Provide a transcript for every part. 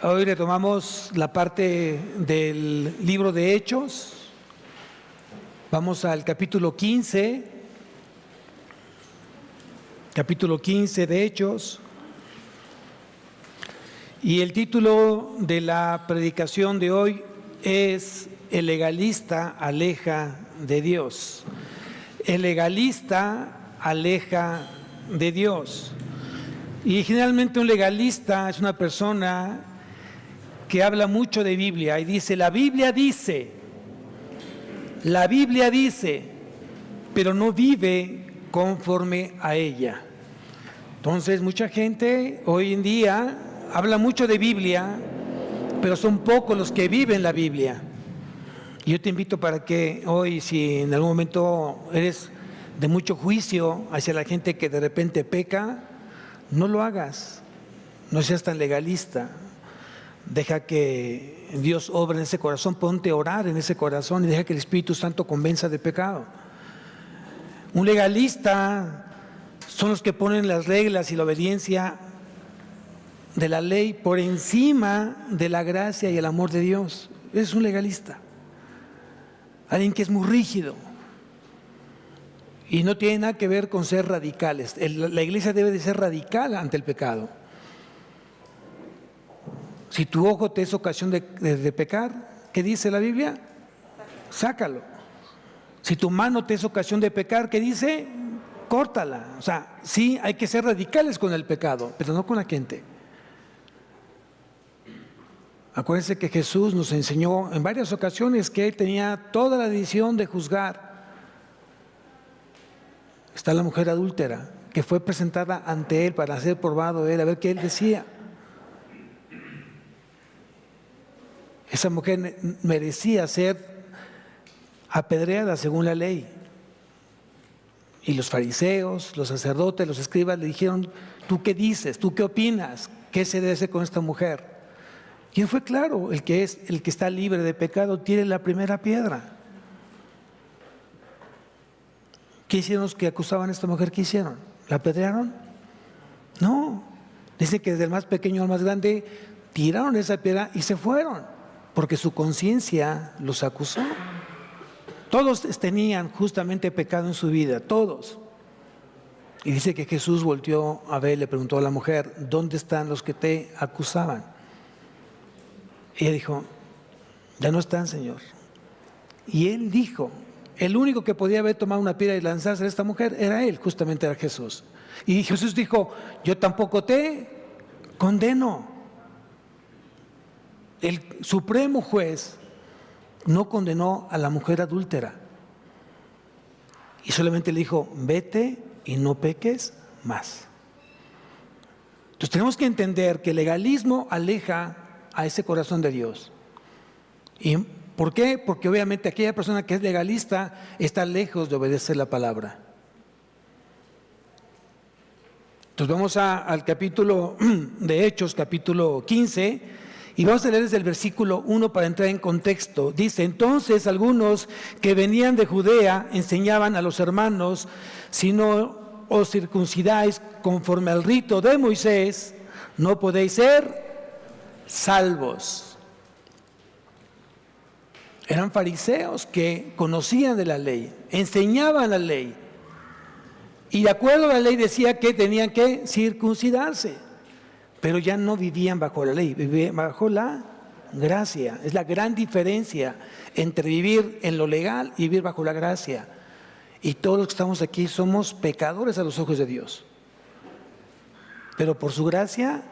Hoy retomamos la parte del libro de Hechos. Vamos al capítulo 15 de Hechos. Y el título de la predicación de hoy es El legalista aleja de Dios. El legalista aleja de Dios. Y generalmente un legalista es una persona que habla mucho de Biblia y dice, la Biblia dice, pero no vive conforme a ella. Entonces, mucha gente hoy en día habla mucho de Biblia, pero son pocos los que viven la Biblia. Y yo te invito para que hoy, si en algún momento eres de mucho juicio hacia la gente que de repente peca, no lo hagas, no seas tan legalista. Deja que Dios obre en ese corazón, ponte a orar en ese corazón y deja que el Espíritu Santo convenza de pecado. Un legalista son los que ponen las reglas y la obediencia de la ley por encima de la gracia y el amor de Dios. Es un legalista, alguien que es muy rígido y no tiene nada que ver con ser radicales. La iglesia debe de ser radical ante el pecado. Si tu ojo te es ocasión de pecar, ¿qué dice la Biblia? Sácalo. Si tu mano te es ocasión de pecar, ¿qué dice? Córtala. O sea, sí hay que ser radicales con el pecado, pero no con la gente. Acuérdense que Jesús nos enseñó en varias ocasiones que Él tenía toda la decisión de juzgar. Está la mujer adúltera, que fue presentada ante Él para ser probado Él, a ver qué Él decía. Esa mujer merecía ser apedreada según la ley. Y los fariseos, los sacerdotes, los escribas le dijeron, ¿tú qué dices? ¿Tú qué opinas? ¿Qué se debe hacer con esta mujer? Y él fue claro, el que está libre de pecado tiene la primera piedra. ¿Qué hicieron los que acusaban a esta mujer? ¿Qué hicieron? ¿La apedrearon? No. Dice que desde el más pequeño al más grande tiraron esa piedra y se fueron, porque su conciencia los acusó. Todos tenían justamente pecado en su vida, todos. Y dice que Jesús volteó a ver y le preguntó a la mujer, ¿dónde están los que te acusaban? Y ella dijo, ya no están, Señor. Y él dijo, el único que podía haber tomado una piedra y lanzarse a esta mujer era él, justamente era Jesús. Y Jesús dijo, yo tampoco te condeno. El supremo juez no condenó a la mujer adúltera y solamente le dijo, vete y no peques más. Entonces tenemos que entender que el legalismo aleja a ese corazón de Dios. ¿Y por qué? Porque obviamente aquella persona que es legalista está lejos de obedecer la palabra. Entonces vamos al capítulo de Hechos, capítulo 15, y vamos a leer desde el versículo 1 para entrar en contexto. Dice, entonces algunos que venían de Judea enseñaban a los hermanos, si no os circuncidáis conforme al rito de Moisés, no podéis ser salvos. Eran fariseos que conocían de la ley, enseñaban la ley. Y de acuerdo a la ley decía que tenían que circuncidarse. Pero ya no vivían bajo la ley, vivían bajo la gracia. Es la gran diferencia entre vivir en lo legal y vivir bajo la gracia. Y todos los que estamos aquí somos pecadores a los ojos de Dios. Pero por su gracia,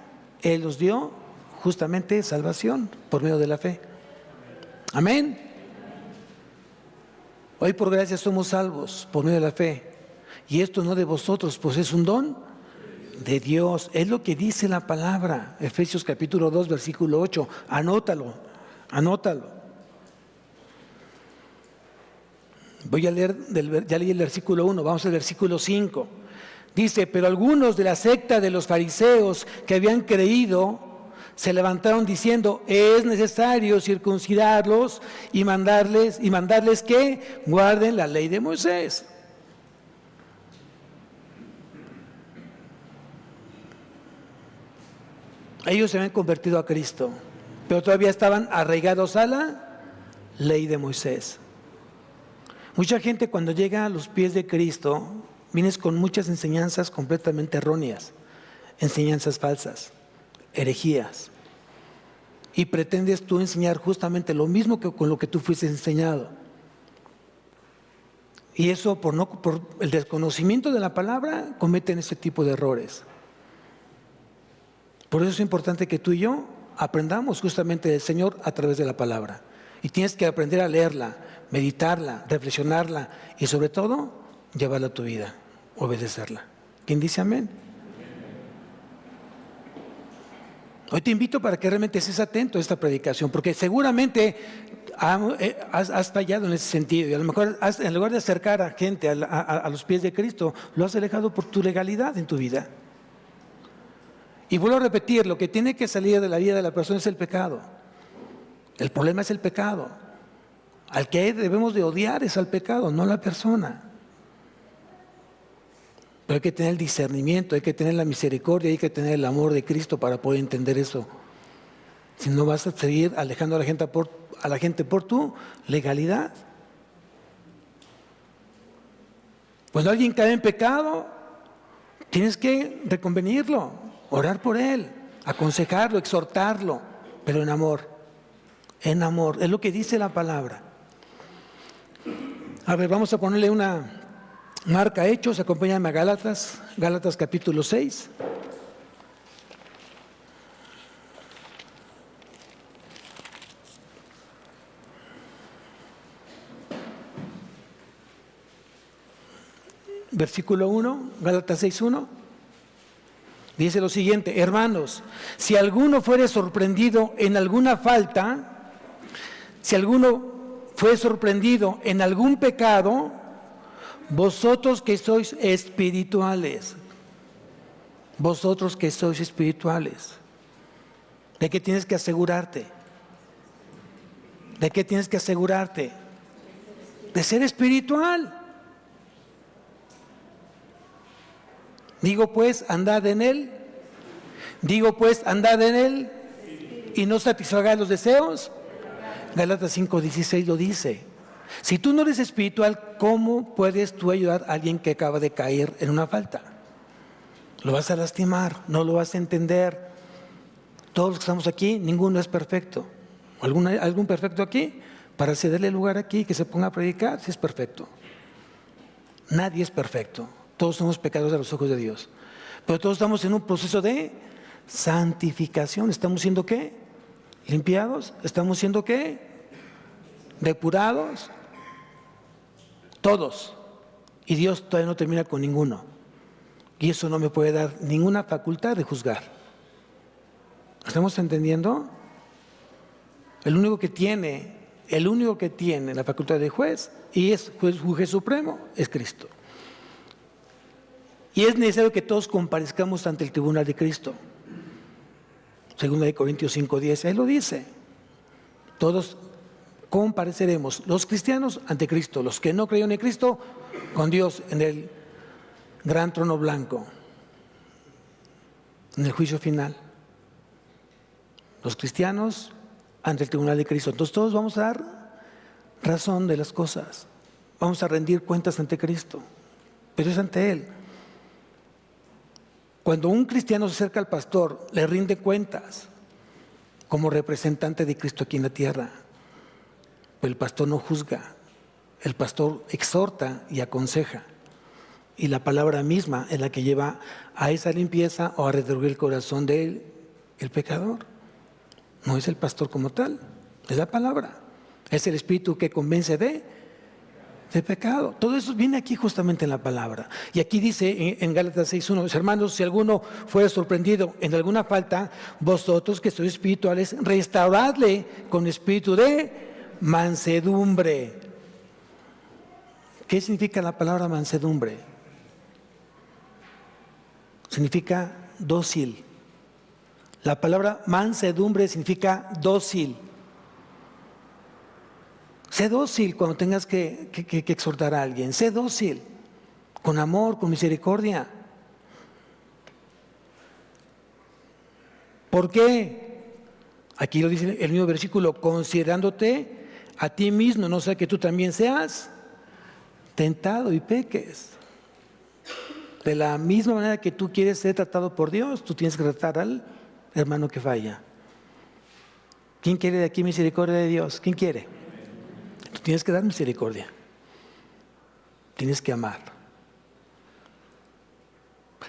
Él nos dio justamente salvación por medio de la fe. Amén. Hoy por gracia somos salvos por medio de la fe. Y esto no de vosotros, pues es un don de Dios. Es lo que dice la palabra. Efesios capítulo 2, versículo 8. Anótalo. Voy a leer, ya leí el versículo 1, vamos al versículo 5. Dice, pero algunos de la secta de los fariseos que habían creído se levantaron diciendo, es necesario circuncidarlos y mandarles que guarden la ley de Moisés. Ellos se habían convertido a Cristo, pero todavía estaban arraigados a la ley de Moisés. Mucha gente cuando llega a los pies de Cristo, vienes con muchas enseñanzas completamente erróneas, enseñanzas falsas, herejías. Y pretendes tú enseñar justamente lo mismo que con lo que tú fuiste enseñado. Y eso por el desconocimiento de la palabra cometen ese tipo de errores. Por eso es importante que tú y yo aprendamos justamente del Señor a través de la palabra. Y tienes que aprender a leerla, meditarla, reflexionarla y sobre todo llevarla a tu vida, obedecerla. ¿Quién dice amén? Hoy te invito para que realmente estés atento a esta predicación, porque seguramente has fallado en ese sentido y a lo mejor en lugar de acercar a gente a los pies de Cristo, lo has alejado por tu legalidad en tu vida. Y vuelvo a repetir, lo que tiene que salir de la vida de la persona es el pecado. El problema es el pecado. Al que debemos de odiar es al pecado, no a la persona. Pero hay que tener el discernimiento, hay que tener la misericordia, hay que tener el amor de Cristo para poder entender eso. Si no vas a seguir alejando a la gente por tu legalidad. Cuando alguien cae en pecado, tienes que reconvenirlo, orar por él, aconsejarlo, exhortarlo, pero en amor. En amor, es lo que dice la palabra. A ver, vamos a ponerle una marca a Hechos, acompáñame a Gálatas capítulo 6. Versículo 1, Gálatas 6:1. Dice lo siguiente: hermanos, si alguno fuere sorprendido en alguna falta, si alguno fue sorprendido en algún pecado, vosotros que sois espirituales, ¿de qué tienes que asegurarte? ¿De qué tienes que asegurarte? De ser espiritual. Digo pues, andad en él y no satisfagáis los deseos. Gálatas 5:16 lo dice. Si tú no eres espiritual, ¿cómo puedes tú ayudar a alguien que acaba de caer en una falta? Lo vas a lastimar, no lo vas a entender. Todos los que estamos aquí, ninguno es perfecto. ¿Algún perfecto aquí? Para cederle lugar aquí, que se ponga a predicar, si es perfecto. Nadie es perfecto. Todos somos pecadores a los ojos de Dios. Pero todos estamos en un proceso de santificación. ¿Estamos siendo qué? ¿Limpiados? ¿Estamos siendo qué? ¿Depurados? Todos. Y Dios todavía no termina con ninguno. Y eso no me puede dar ninguna facultad de juzgar. ¿Estamos entendiendo? El único que tiene la facultad de juez y es juez supremo es Cristo. Y es necesario que todos comparezcamos ante el tribunal de Cristo. 2 Corintios 5:10, ahí lo dice. Todos compareceremos, los cristianos ante Cristo, los que no creyeron en Cristo, con Dios en el gran trono blanco, en el juicio final. Los cristianos ante el tribunal de Cristo. Entonces todos vamos a dar razón de las cosas. Vamos a rendir cuentas ante Cristo, pero es ante Él. Cuando un cristiano se acerca al pastor, le rinde cuentas como representante de Cristo aquí en la tierra. Pero el pastor no juzga, el pastor exhorta y aconseja. Y la palabra misma es la que lleva a esa limpieza o a redarguir el corazón del pecador. No es el pastor como tal, es la palabra. Es el Espíritu que convence de pecado. Todo eso viene aquí justamente en la palabra. Y aquí dice en Gálatas 6:1, hermanos, si alguno fuera sorprendido en alguna falta, vosotros que sois espirituales, restauradle con espíritu de mansedumbre. ¿Qué significa la palabra mansedumbre? Significa dócil. La palabra mansedumbre significa dócil. Sé dócil cuando tengas que exhortar a alguien. Sé dócil, con amor, con misericordia. ¿Por qué? Aquí lo dice el mismo versículo, considerándote a ti mismo, no sea que tú también seas tentado y peques. De la misma manera que tú quieres ser tratado por Dios, tú tienes que tratar al hermano que falla. ¿Quién quiere de aquí misericordia de Dios? ¿Quién quiere? Tú tienes que dar misericordia. Tienes que amar.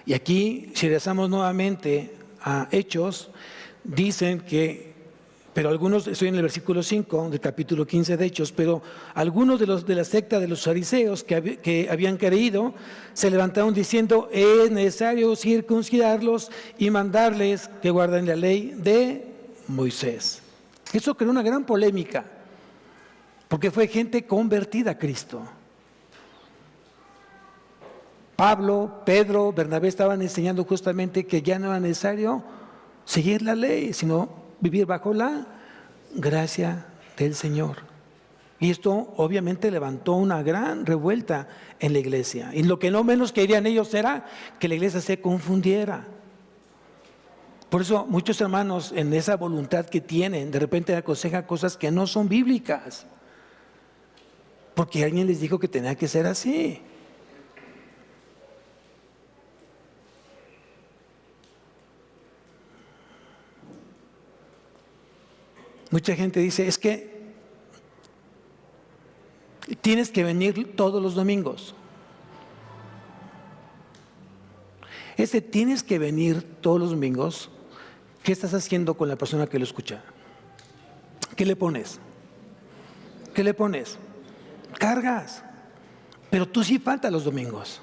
Y aquí, si regresamos nuevamente a Hechos, dicen que, pero algunos, estoy en el versículo 5 del capítulo 15 de Hechos, pero algunos de la secta de los fariseos que habían creído, se levantaron diciendo, es necesario circuncidarlos y mandarles que guarden la ley de Moisés. Eso creó una gran polémica, porque fue gente convertida a Cristo. Pablo, Pedro, Bernabé estaban enseñando justamente que ya no era necesario seguir la ley, sino vivir bajo la gracia del Señor. Y esto obviamente levantó una gran revuelta en la iglesia. Y lo que no menos querían ellos era que la iglesia se confundiera. Por eso muchos hermanos en esa voluntad que tienen, de repente aconsejan cosas que no son bíblicas. Porque alguien les dijo que tenía que ser así. Mucha gente dice, es que tienes que venir todos los domingos. Ese tienes que venir todos los domingos, ¿qué estás haciendo con la persona que lo escucha? ¿Qué le pones? ¿Qué le pones? Cargas. Pero tú sí faltas los domingos.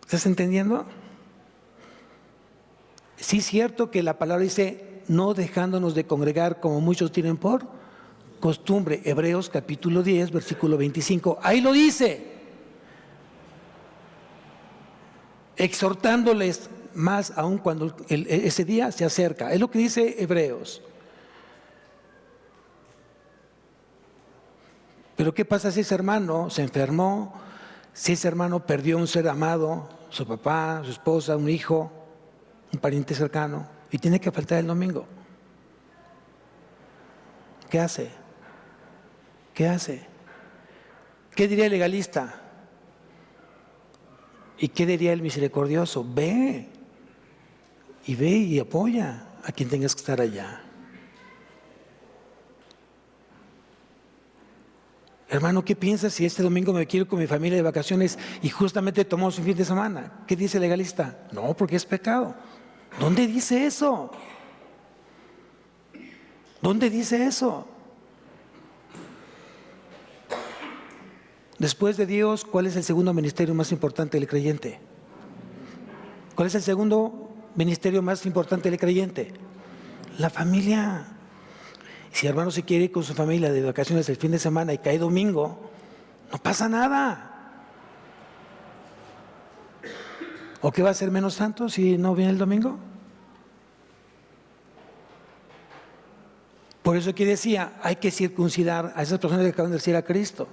¿Estás entendiendo? Sí es cierto que la palabra dice, no dejándonos de congregar como muchos tienen por costumbre. Hebreos capítulo 10, versículo 25. Ahí lo dice. Exhortándoles más aún cuando ese día se acerca. Es lo que dice Hebreos. Pero ¿qué pasa si ese hermano se enfermó? Si ese hermano perdió un ser amado, su papá, su esposa, un hijo, un pariente cercano, y tiene que faltar el domingo. ¿Qué hace? ¿Qué hace? ¿Qué diría el legalista? ¿Y qué diría el misericordioso? Ve y apoya a quien tengas que estar allá. Hermano, ¿qué piensas si este domingo me quiero ir con mi familia de vacaciones y justamente tomamos un fin de semana? ¿Qué dice el legalista? No, porque es pecado. ¿Dónde dice eso? ¿Dónde dice eso? Después de Dios, ¿cuál es el segundo ministerio más importante del creyente? ¿Cuál es el segundo ministerio más importante del creyente? La familia. Si el hermano se quiere ir con su familia de vacaciones el fin de semana y cae domingo, no pasa nada. ¿O qué va a ser menos santo si no viene el domingo? Por eso que decía, hay que circuncidar a esas personas que acaban de decir a Cristo.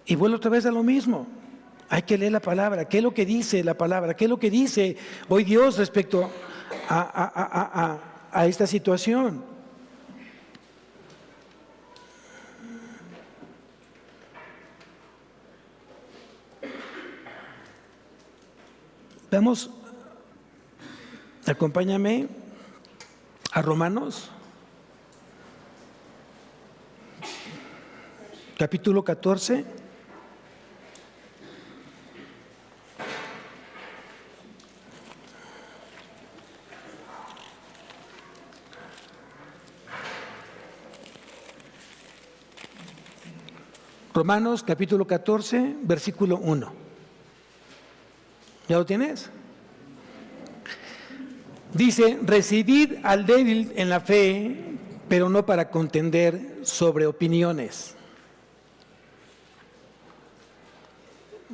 Y vuelvo otra vez a lo mismo. Hay que leer la palabra. ¿Qué es lo que dice la palabra? ¿Qué es lo que dice hoy Dios respecto a esta situación? Vamos, acompáñame a Romanos, capítulo 14. Romanos capítulo 14, versículo 1. ¿Ya lo tienes? Dice, recibid al débil en la fe, pero no para contender sobre opiniones.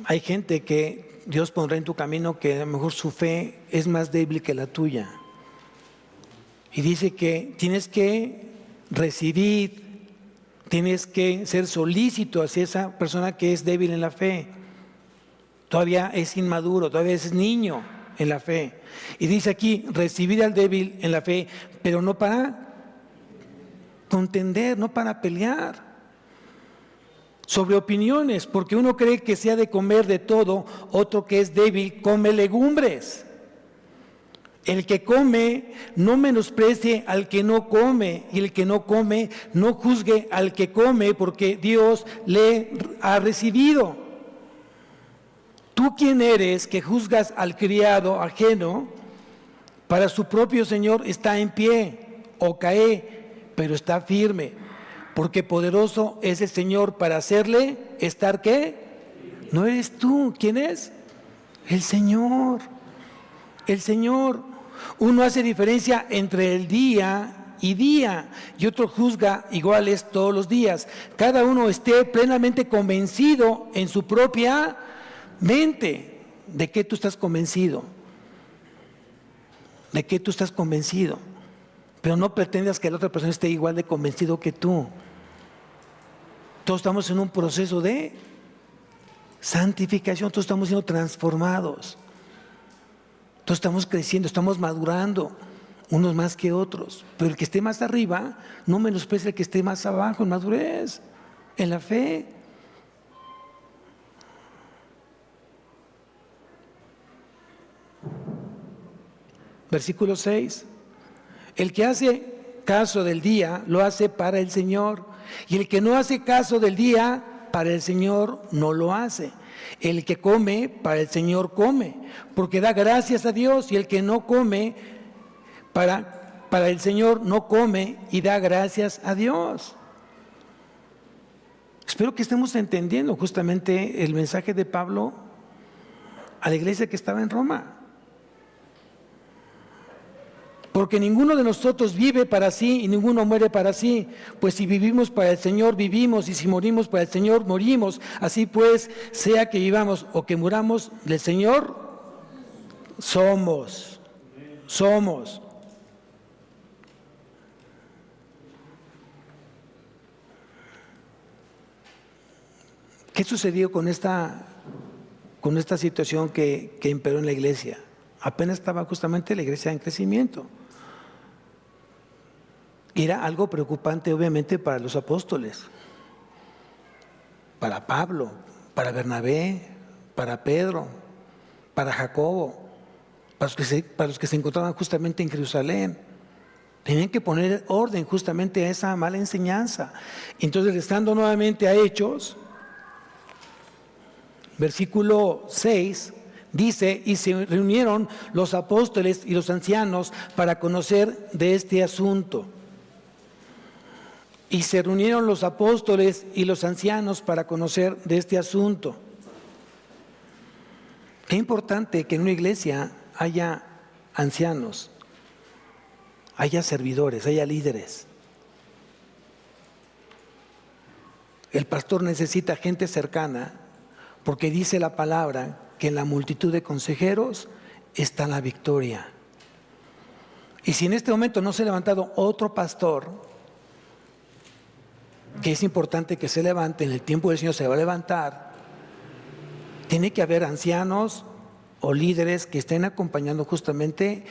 Hay gente que Dios pondrá en tu camino que a lo mejor su fe es más débil que la tuya. Y dice que tienes que recibir, tienes que ser solícito hacia esa persona que es débil en la fe. Todavía es inmaduro, todavía es niño en la fe. Y dice aquí, recibir al débil en la fe, pero no para contender, no para pelear sobre opiniones, porque uno cree que se ha de comer de todo, otro que es débil come legumbres. El que come no menosprecie al que no come, y el que no come no juzgue al que come, porque Dios le ha recibido. ¿Tú quién eres que juzgas al criado ajeno? Para su propio Señor está en pie o cae, pero está firme, porque poderoso es el Señor para hacerle estar ¿qué? No eres tú. ¿Quién es? El Señor. El Señor. Uno hace diferencia entre el día y día, y otro juzga iguales todos los días. Cada uno esté plenamente convencido en su propia mente. ¿De qué tú estás convencido? ¿De qué tú estás convencido? Pero no pretendas que la otra persona esté igual de convencido que tú. Todos estamos en un proceso de santificación, todos estamos siendo transformados. Todos estamos creciendo, estamos madurando, unos más que otros. Pero el que esté más arriba, no menosprecia el que esté más abajo en madurez, en la fe. Versículo 6. El que hace caso del día, lo hace para el Señor. Y el que no hace caso del día, para el Señor no lo hace. El que come, para el Señor come, porque da gracias a Dios. Y el que no come, para el Señor no come y da gracias a Dios. Espero que estemos entendiendo justamente el mensaje de Pablo a la iglesia que estaba en Roma. Porque ninguno de nosotros vive para sí y ninguno muere para sí. Pues si vivimos para el Señor, vivimos, y si morimos para el Señor, morimos. Así pues, sea que vivamos o que muramos, del Señor somos. ¿Qué sucedió con esta situación que imperó en la iglesia? Apenas estaba justamente la iglesia en crecimiento. Era algo preocupante, obviamente, para los apóstoles, para Pablo, para Bernabé, para Pedro, para Jacobo, para los que se encontraban justamente en Jerusalén. Tenían que poner orden justamente a esa mala enseñanza. Entonces, estando nuevamente a Hechos, versículo 6, dice, y se reunieron los apóstoles y los ancianos para conocer de este asunto. Y se reunieron los apóstoles y los ancianos para conocer de este asunto. Qué importante que en una iglesia haya ancianos, haya servidores, haya líderes. El pastor necesita gente cercana, porque dice la palabra que en la multitud de consejeros está la victoria. Y si en este momento no se ha levantado otro pastor, que es importante que se levante, en el tiempo del Señor se va a levantar, tiene que haber ancianos o líderes que estén acompañando justamente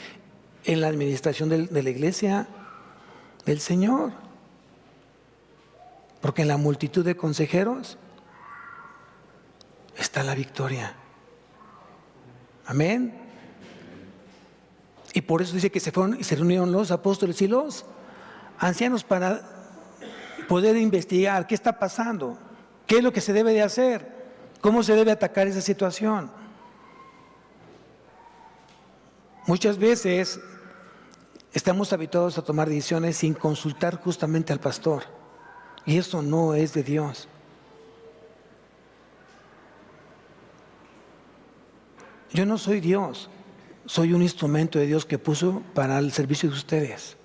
en la administración de la iglesia del Señor. Porque en la multitud de consejeros está la victoria. Amén. Y por eso dice que se fueron y se reunieron los apóstoles y los ancianos para poder investigar qué está pasando, qué es lo que se debe de hacer, cómo se debe atacar esa situación. Muchas veces estamos habituados a tomar decisiones sin consultar justamente al pastor, y eso no es de Dios. Yo no soy Dios, soy un instrumento de Dios que puso para el servicio de ustedes.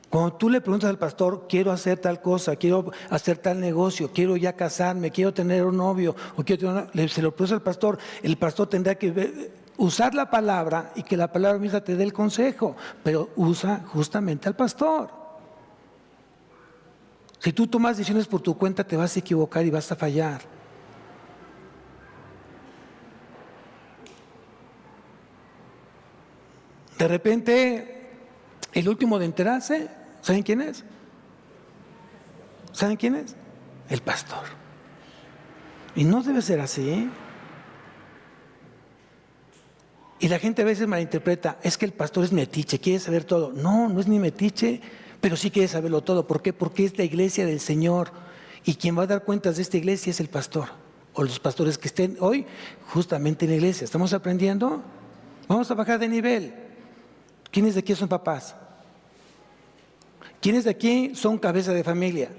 Cuando tú le preguntas al pastor, quiero hacer tal cosa, quiero hacer tal negocio, quiero ya casarme, quiero tener un novio, o se lo preguntas al pastor, el pastor tendrá que usar la palabra y que la palabra misma te dé el consejo, pero usa justamente al pastor. Si tú tomas decisiones por tu cuenta, te vas a equivocar y vas a fallar. De repente, el último de enterarse, ¿saben quién es? ¿Saben quién es? El pastor. Y no debe ser así. Y la gente a veces malinterpreta, es que el pastor es metiche, quiere saber todo. No, no es ni metiche, pero sí quiere saberlo todo. ¿Por qué? Porque es la iglesia del Señor. Y quien va a dar cuentas de esta iglesia es el pastor. O los pastores que estén hoy justamente en la iglesia. ¿Estamos aprendiendo? Vamos a bajar de nivel. ¿Quiénes de aquí son papás? ¿Quiénes de aquí son cabeza de familia?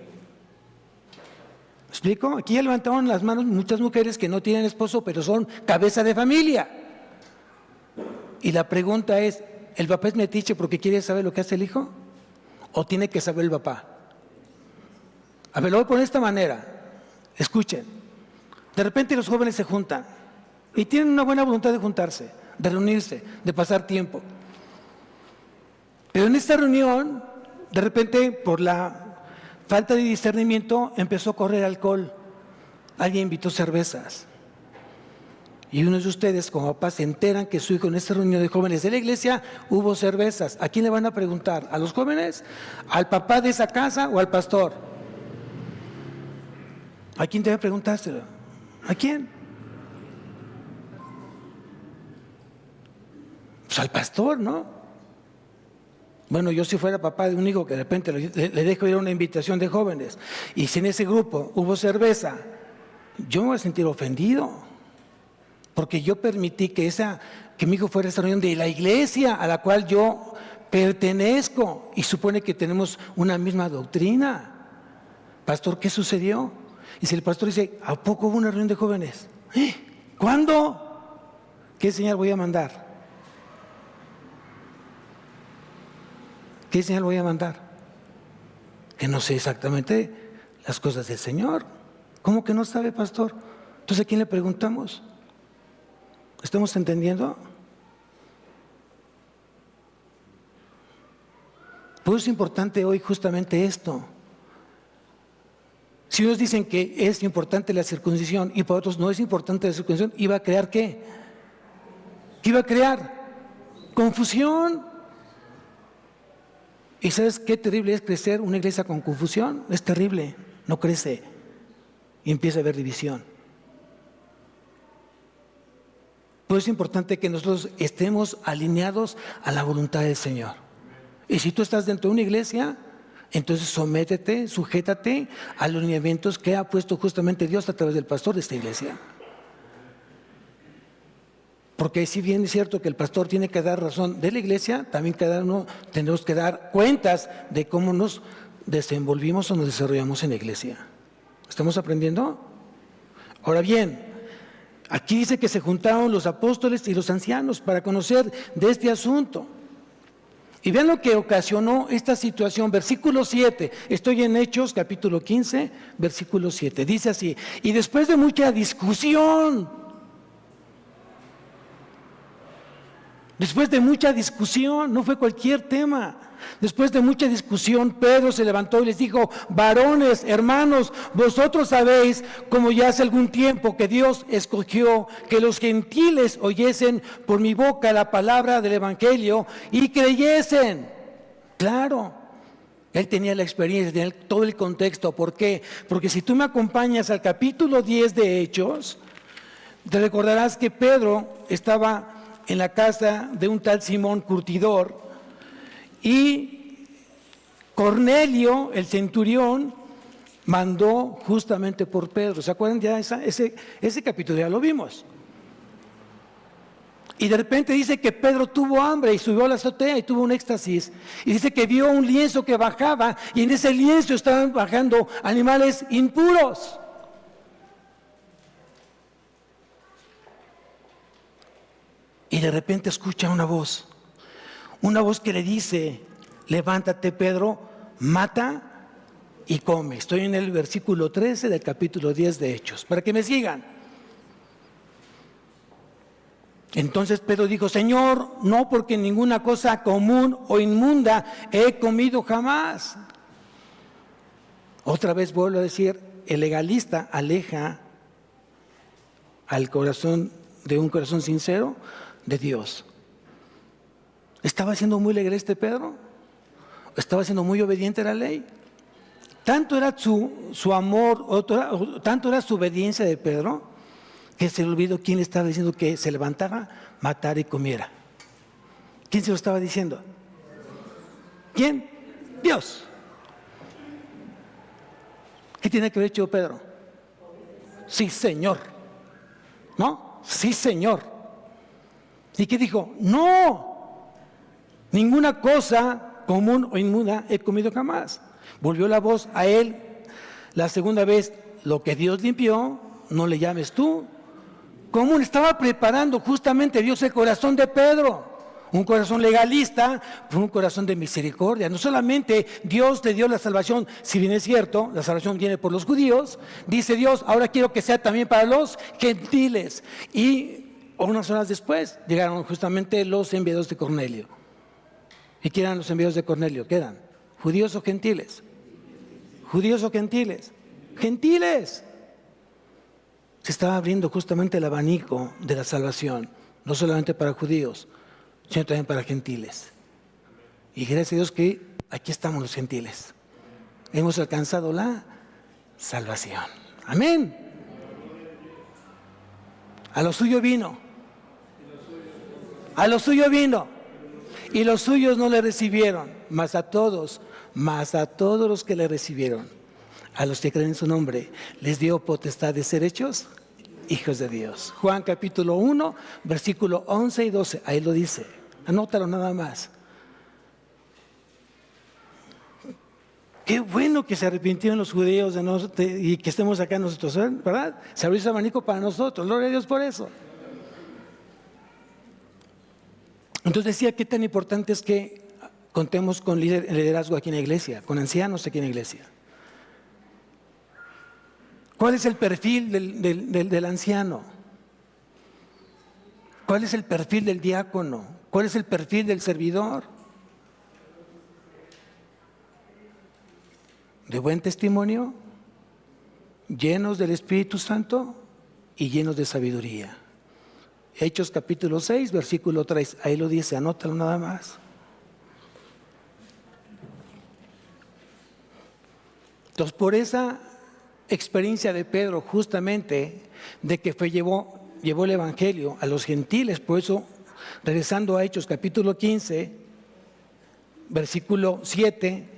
¿Me explico? Aquí ya levantaron las manos muchas mujeres que no tienen esposo, pero son cabeza de familia. Y la pregunta es, ¿el papá es metiche porque quiere saber lo que hace el hijo? ¿O tiene que saber el papá? A ver, lo voy a poner de esta manera. Escuchen. De repente los jóvenes se juntan y tienen una buena voluntad de juntarse, de reunirse, de pasar tiempo. Pero en esta reunión, de repente, por la falta de discernimiento, empezó a correr alcohol. Alguien invitó cervezas. Y unos de ustedes, como papás, se enteran que su hijo en esta reunión de jóvenes de la iglesia hubo cervezas. ¿A quién le van a preguntar? ¿A los jóvenes? ¿Al papá de esa casa o al pastor? ¿A quién debe preguntárselo? ¿A quién? Pues al pastor, ¿no? Bueno, yo si fuera papá de un hijo que de repente le dejo ir a una invitación de jóvenes y si en ese grupo hubo cerveza, yo me voy a sentir ofendido porque yo permití que mi hijo fuera a esa reunión de la iglesia a la cual yo pertenezco y supone que tenemos una misma doctrina. Pastor, ¿qué sucedió? Y si el pastor dice, ¿a poco hubo una reunión de jóvenes? ¿Cuándo? ¿Qué señal voy a mandar? ¿Qué señal voy a mandar? Que no sé exactamente las cosas del Señor. ¿Cómo que no sabe, pastor? Entonces, ¿a quién le preguntamos? ¿Estamos entendiendo? Pues es importante hoy justamente esto. Si unos dicen que es importante la circuncisión y para otros no es importante la circuncisión, ¿iba a crear qué? ¿Qué iba a crear? Confusión. ¿Y sabes qué terrible es crecer una iglesia con confusión? Es terrible, no crece y empieza a haber división. Pues es importante que nosotros estemos alineados a la voluntad del Señor. Y si tú estás dentro de una iglesia, entonces sométete, sujétate a los lineamientos que ha puesto justamente Dios a través del pastor de esta iglesia. Porque si bien es cierto que el pastor tiene que dar razón de la iglesia, también cada uno tenemos que dar cuentas de cómo nos desenvolvimos o nos desarrollamos en la iglesia. ¿Estamos aprendiendo? Ahora bien, aquí dice que se juntaron los apóstoles y los ancianos para conocer de este asunto. Y vean lo que ocasionó esta situación, versículo 7, estoy en Hechos, capítulo 15, versículo 7, dice así, y después de mucha discusión, no fue cualquier tema, después de mucha discusión, Pedro se levantó y les dijo, varones, hermanos, vosotros sabéis, como ya hace algún tiempo que Dios escogió que los gentiles oyesen por mi boca la palabra del evangelio y creyesen. Claro, él tenía la experiencia, tenía todo el contexto. ¿Por qué? Porque si tú me acompañas al capítulo 10 de Hechos, te recordarás que Pedro estaba en la casa de un tal Simón Curtidor y Cornelio, el centurión, mandó justamente por Pedro. ¿Se acuerdan ya ese capítulo? Ya lo vimos. Y de repente dice que Pedro tuvo hambre y subió a la azotea y tuvo un éxtasis. Y dice que vio un lienzo que bajaba y en ese lienzo estaban bajando animales impuros. Y de repente escucha una voz que le dice, levántate Pedro, mata y come. Estoy en el versículo 13 del capítulo 10 de Hechos, para que me sigan. Entonces Pedro dijo, Señor, no, porque ninguna cosa común o inmunda he comido jamás. Otra vez vuelvo a decir, el legalista aleja al corazón de un corazón sincero de Dios. ¿Estaba siendo muy legalista Pedro? ¿Estaba siendo muy obediente a la ley? Tanto era su amor, tanto era su obediencia de Pedro, que se le olvidó quién le estaba diciendo que se levantara, matara y comiera. ¿Quién se lo estaba diciendo? ¿Quién? Dios. ¿Qué tiene que haber hecho Pedro? Sí, Señor. ¿No? Sí, Señor. ¿Y qué dijo? No, ninguna cosa común o inmunda he comido jamás. Volvió la voz a él la segunda vez: lo que Dios limpió, no le llames tú común. Estaba preparando justamente Dios el corazón de Pedro. Un corazón legalista, por un corazón de misericordia. No solamente Dios le dio la salvación, si bien es cierto, la salvación viene por los judíos, dice Dios, ahora quiero que sea también para los gentiles. Y unas horas después llegaron justamente los enviados de Cornelio. ¿Y qué eran los enviados de Cornelio? ¿Qué eran? ¿Judíos o gentiles? ¿Judíos o gentiles? ¡Gentiles! Se estaba abriendo justamente el abanico de la salvación, no solamente para judíos, sino también para gentiles. Y gracias a Dios que aquí estamos los gentiles. Hemos alcanzado la salvación. Amén. A lo suyo vino. A lo suyo vino. Y los suyos no le recibieron, mas a todos los que le recibieron, a los que creen en su nombre, les dio potestad de ser hechos hijos de Dios. Juan capítulo 1, versículo 11 y 12, ahí lo dice. Anótalo nada más. Qué bueno que se arrepintieron los judíos y que estemos acá nosotros, ¿verdad? Se abrió ese abanico para nosotros, gloria a Dios por eso. Entonces decía, qué tan importante es que contemos con liderazgo aquí en la iglesia, con ancianos aquí en la iglesia. ¿Cuál es el perfil del anciano? ¿Cuál es el perfil del diácono? ¿Cuál es el perfil del servidor? De buen testimonio, llenos del Espíritu Santo y llenos de sabiduría. Hechos capítulo 6, versículo 3, ahí lo dice, anótalo nada más. Entonces, por esa experiencia de Pedro, justamente, de que llevó el Evangelio a los gentiles, por eso, regresando a Hechos capítulo 15, versículo 7,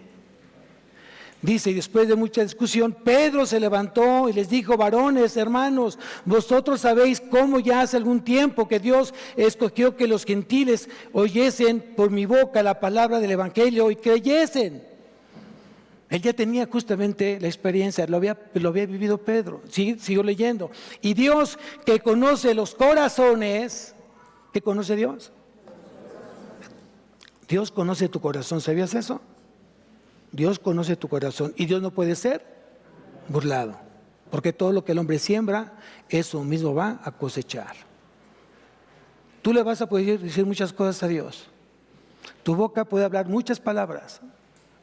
dice, y después de mucha discusión, Pedro se levantó y les dijo, varones, hermanos, vosotros sabéis cómo ya hace algún tiempo que Dios escogió que los gentiles oyesen por mi boca la palabra del Evangelio y creyesen. Él ya tenía justamente la experiencia, lo había vivido Pedro. Sigo leyendo. Y Dios, que conoce los corazones, ¿qué conoce Dios? Dios conoce tu corazón, ¿sabías eso? Dios conoce tu corazón y Dios no puede ser burlado, porque todo lo que el hombre siembra, eso mismo va a cosechar. Tú le vas a poder decir muchas cosas a Dios. Tu boca puede hablar muchas palabras,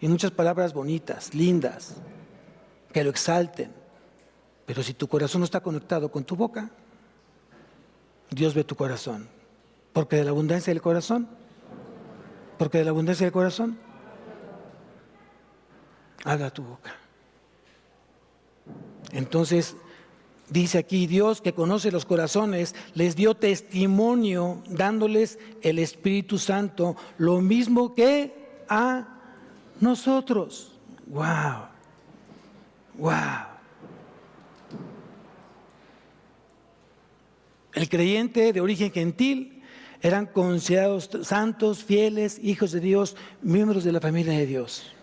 y muchas palabras bonitas, lindas, que lo exalten. Pero si tu corazón no está conectado con tu boca, Dios ve tu corazón. Porque de la abundancia del corazón, habla tu boca. Entonces, dice aquí, Dios que conoce los corazones, les dio testimonio dándoles el Espíritu Santo, lo mismo que a nosotros. ¡Wow! ¡Wow! El creyente de origen gentil eran considerados santos, fieles, hijos de Dios, miembros de la familia de Dios.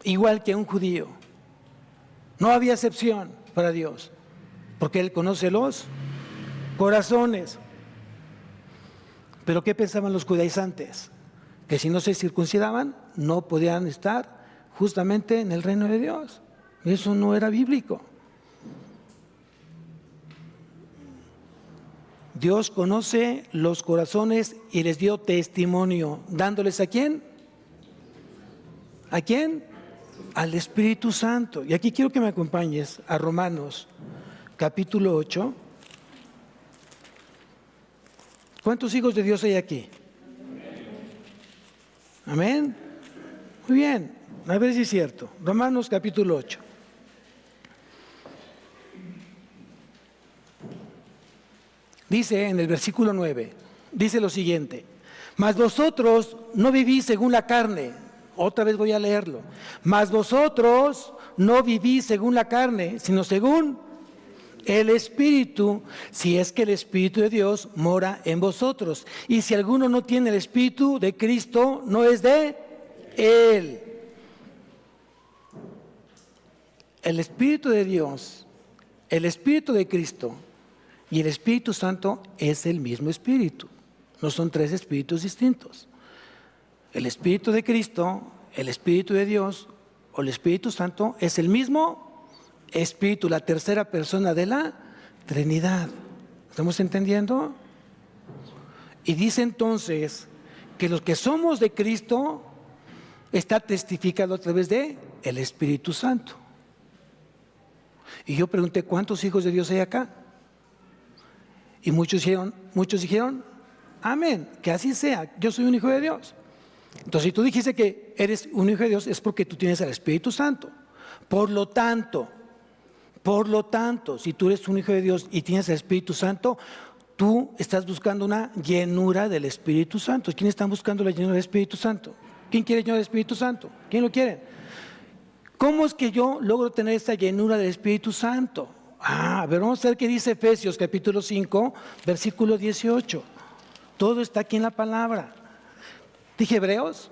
Igual que un judío. No había excepción para Dios, porque Él conoce los corazones. Pero ¿qué pensaban los judaizantes? Que si no se circuncidaban, no podían estar justamente en el reino de Dios. Eso no era bíblico. Dios conoce los corazones y les dio testimonio, dándoles ¿a quién? ¿A quién? Al Espíritu Santo. Y aquí quiero que me acompañes a Romanos, capítulo 8. ¿Cuántos hijos de Dios hay aquí? Amén. Muy bien, a ver si es cierto. Romanos capítulo 8. Dice en el versículo 9, dice lo siguiente: mas vosotros no vivís según la carne. Otra vez voy a leerlo. Mas vosotros no vivís según la carne, sino según el Espíritu, si es que el Espíritu de Dios mora en vosotros. Y si alguno no tiene el Espíritu de Cristo, no es de Él. El Espíritu de Dios, el Espíritu de Cristo y el Espíritu Santo es el mismo Espíritu. No son tres espíritus distintos. El Espíritu de Cristo, el Espíritu de Dios o el Espíritu Santo es el mismo Espíritu, la tercera persona de la Trinidad. ¿Estamos entendiendo? Y dice entonces que los que somos de Cristo está testificado a través de el Espíritu Santo. Y yo pregunté, ¿cuántos hijos de Dios hay acá? Y muchos dijeron, amén, que así sea, yo soy un hijo de Dios. Entonces, si tú dijiste que eres un hijo de Dios, es porque tú tienes el Espíritu Santo. Por lo tanto, si tú eres un hijo de Dios y tienes el Espíritu Santo, tú estás buscando una llenura del Espíritu Santo. ¿Quién está buscando la llenura del Espíritu Santo? ¿Quién quiere llenura del Espíritu Santo? ¿Quién lo quiere? ¿Cómo es que yo logro tener esta llenura del Espíritu Santo? A ver, vamos a ver qué dice Efesios capítulo 5, versículo 18. Todo está aquí en la palabra. ¿Dije Hebreos?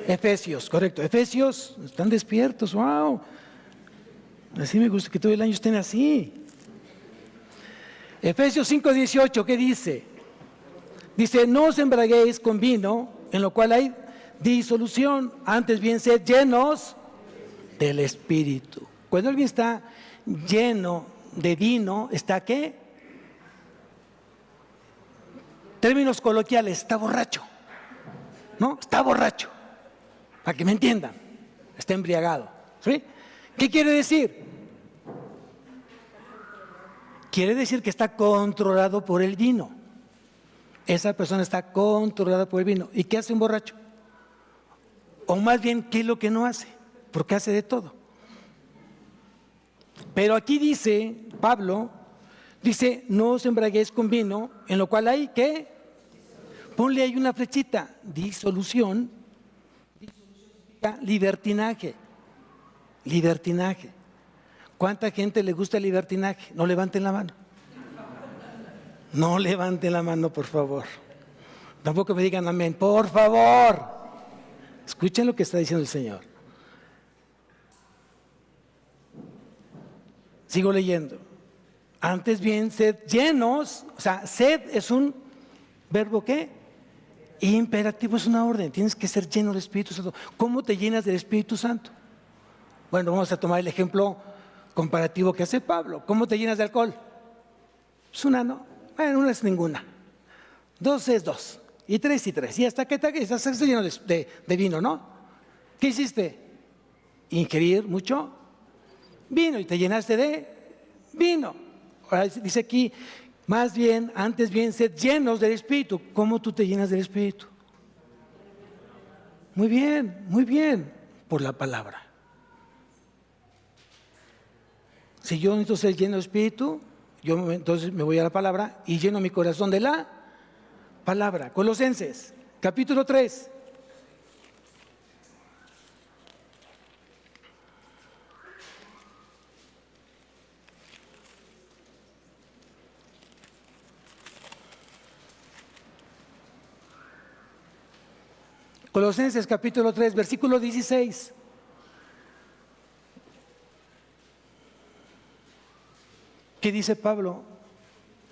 Efesios, correcto. Efesios, están despiertos, wow. Así me gusta que todo el año estén así. Efesios 5, 18, ¿qué dice? Dice, no os embriaguéis con vino, en lo cual hay disolución, antes bien sed llenos del Espíritu. Cuando alguien está lleno de vino, ¿está qué? Términos coloquiales, está borracho. ¿No? Está borracho. Para que me entiendan, está embriagado. ¿Sí? ¿Qué quiere decir? Quiere decir que está controlado por el vino. Esa persona está controlada por el vino. ¿Y qué hace un borracho? O más bien, ¿qué es lo que no hace? Porque hace de todo. Pero aquí dice, Pablo, dice, no os embriaguéis con vino, en lo cual hay, ¿qué? Ponle ahí una flechita, disolución. Disolución significa libertinaje. Libertinaje. ¿Cuánta gente le gusta el libertinaje? No levanten la mano. No levanten la mano, por favor. Tampoco me digan amén, por favor. Escuchen lo que está diciendo el Señor. Sigo leyendo. Antes bien, sed llenos. O sea, sed es un verbo ¿qué? Imperativo, es una orden. Tienes que ser lleno del Espíritu Santo. ¿Cómo te llenas del Espíritu Santo? Bueno, vamos a tomar el ejemplo comparativo que hace Pablo. ¿Cómo te llenas de alcohol? Es una, ¿no? Bueno, una es ninguna. Dos es dos. Y tres y tres. Y hasta que estás lleno de vino, ¿no? ¿Qué hiciste? Ingerir mucho vino y te llenaste de vino. Ahora dice aquí, más bien, antes bien, sed llenos del Espíritu. ¿Cómo tú te llenas del Espíritu? Muy bien, por la palabra. Si yo necesito ser lleno del Espíritu, yo entonces me voy a la palabra y lleno mi corazón de la palabra. Colosenses, capítulo 3. Colosenses capítulo 3, versículo 16. ¿Qué dice Pablo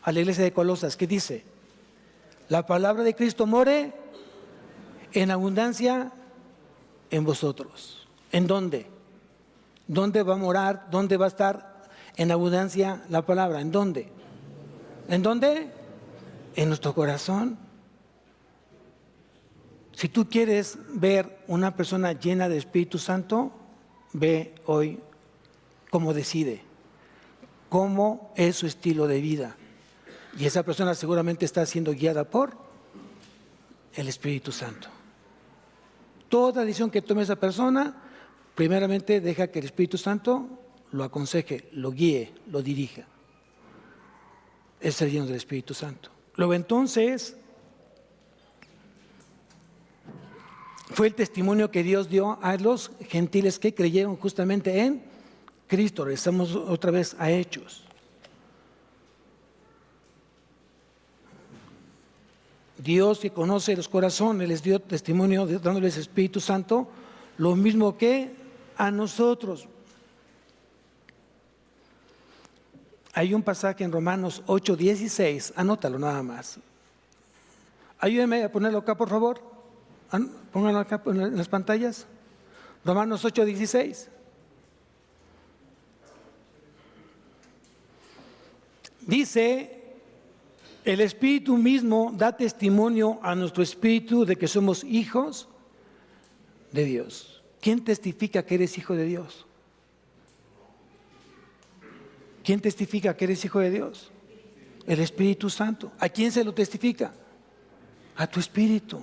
a la iglesia de Colosas? ¿Qué dice? La palabra de Cristo more en abundancia en vosotros. ¿En dónde? ¿Dónde va a morar? ¿Dónde va a estar en abundancia la palabra? ¿En dónde? ¿En dónde? En nuestro corazón. Si tú quieres ver una persona llena de Espíritu Santo, ve hoy cómo decide, cómo es su estilo de vida. Y esa persona seguramente está siendo guiada por el Espíritu Santo. Toda decisión que tome esa persona, primeramente deja que el Espíritu Santo lo aconseje, lo guíe, lo dirija. Es ser lleno del Espíritu Santo. Luego entonces, fue el testimonio que Dios dio a los gentiles que creyeron justamente en Cristo. Regresamos otra vez a Hechos. Dios, que conoce los corazones, les dio testimonio dándoles Espíritu Santo, lo mismo que a nosotros. Hay un pasaje en Romanos 8:16, anótalo nada más. Ayúdenme a ponerlo acá, por favor. Pónganlo acá en las pantallas. Romanos 8:16. Dice: el Espíritu mismo da testimonio a nuestro espíritu de que somos hijos de Dios. ¿Quién testifica que eres hijo de Dios? ¿Quién testifica que eres hijo de Dios? El Espíritu Santo. ¿A quién se lo testifica? A tu espíritu.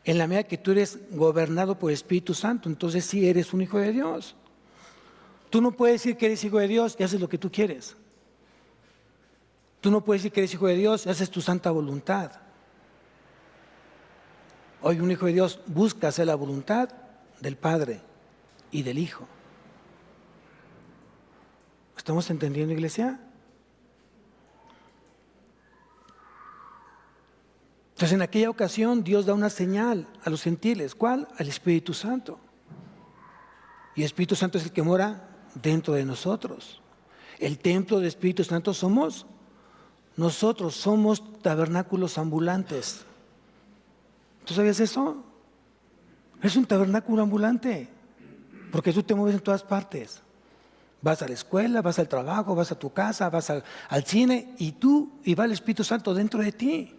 En la medida que tú eres gobernado por el Espíritu Santo, entonces sí eres un hijo de Dios. Tú no puedes decir que eres hijo de Dios y haces lo que tú quieres. Tú no puedes decir que eres hijo de Dios y haces tu santa voluntad. Hoy un hijo de Dios busca hacer la voluntad del Padre y del Hijo. ¿Estamos entendiendo, iglesia? Entonces en aquella ocasión Dios da una señal a los gentiles. ¿Cuál? Al Espíritu Santo. Y el Espíritu Santo es el que mora dentro de nosotros. El templo del Espíritu Santo somos nosotros, somos tabernáculos ambulantes. ¿Tú sabías eso? Es un tabernáculo ambulante, porque tú te mueves en todas partes. Vas a la escuela, vas al trabajo, vas a tu casa, vas al cine y va el Espíritu Santo dentro de ti.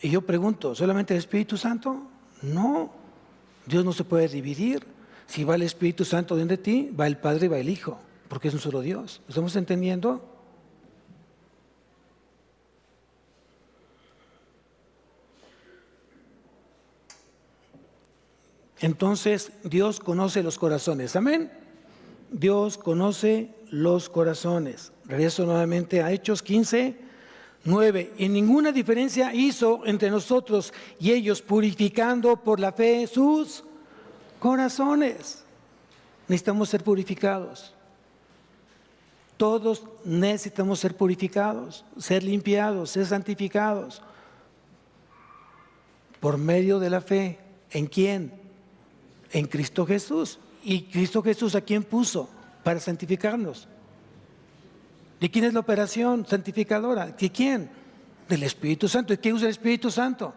Y yo pregunto, ¿solamente el Espíritu Santo? No, Dios no se puede dividir. Si va el Espíritu Santo dentro de ti, va el Padre y va el Hijo, porque es un solo Dios. ¿Estamos entendiendo? Entonces, Dios conoce los corazones. ¿Amén? Dios conoce los corazones. Regreso nuevamente a Hechos 15:9. Y ninguna diferencia hizo entre nosotros y ellos, purificando por la fe sus corazones. Necesitamos ser purificados. Todos necesitamos ser purificados, ser limpiados, ser santificados. Por medio de la fe. ¿En quién? En Cristo Jesús. ¿Y Cristo Jesús a quién puso para santificarnos? ¿De quién es la operación santificadora? ¿De quién? Del Espíritu Santo. ¿Y qué usa el Espíritu Santo?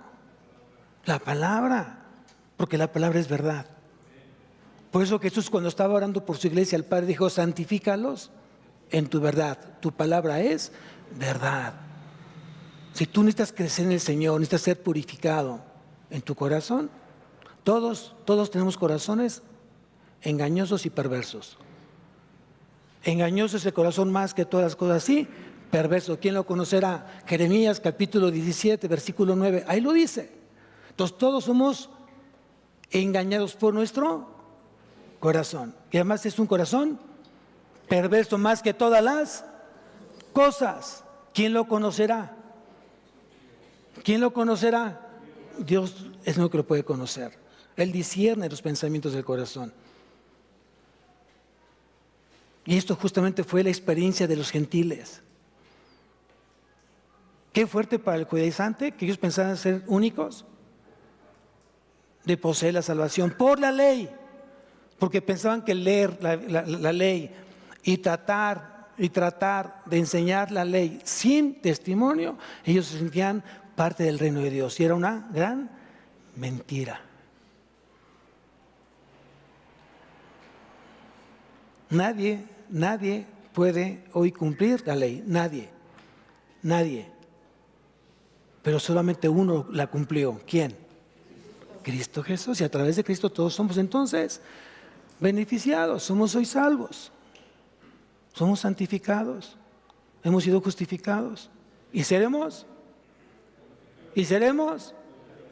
La palabra, porque la palabra es verdad. Por eso Jesús, cuando estaba orando por su iglesia, el Padre dijo: santifícalos en tu verdad. Tu palabra es verdad. Si tú necesitas crecer en el Señor, necesitas ser purificado en tu corazón. Todos tenemos corazones engañosos y perversos. Engañoso es el corazón más que todas las cosas, sí, perverso. ¿Quién lo conocerá? Jeremías capítulo 17, versículo 9, ahí lo dice. Entonces todos somos engañados por nuestro corazón, que además es un corazón perverso más que todas las cosas. ¿Quién lo conocerá? ¿Quién lo conocerá? Dios es el único que lo puede conocer. Él discierne los pensamientos del corazón. Y esto justamente fue la experiencia de los gentiles. Qué fuerte para el judaizante, que ellos pensaban ser únicos, de poseer la salvación por la ley, porque pensaban que leer la ley y tratar de enseñar la ley sin testimonio, ellos se sentían parte del reino de Dios, y era una gran mentira. Nadie puede hoy cumplir la ley, nadie. Pero solamente uno la cumplió. ¿Quién? Cristo Jesús. Y a través de Cristo todos somos entonces beneficiados, somos hoy salvos, somos santificados, hemos sido justificados y seremos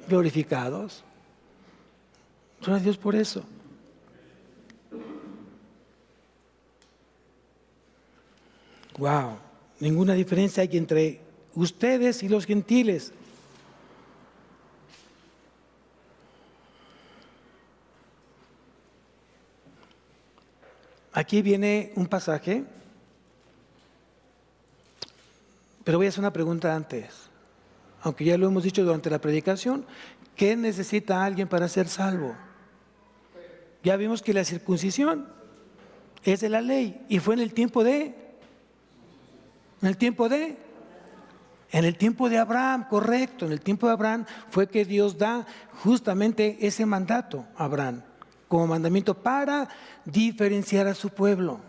glorificados. Gloria a Dios por eso. Wow, ninguna diferencia hay entre ustedes y los gentiles. Aquí viene un pasaje, pero voy a hacer una pregunta antes, aunque ya lo hemos dicho durante la predicación. ¿Qué necesita alguien para ser salvo? Ya vimos que la circuncisión es de la ley y fue en el tiempo de Abraham, correcto. En el tiempo de Abraham fue que Dios da justamente ese mandato a Abraham como mandamiento para diferenciar a su pueblo.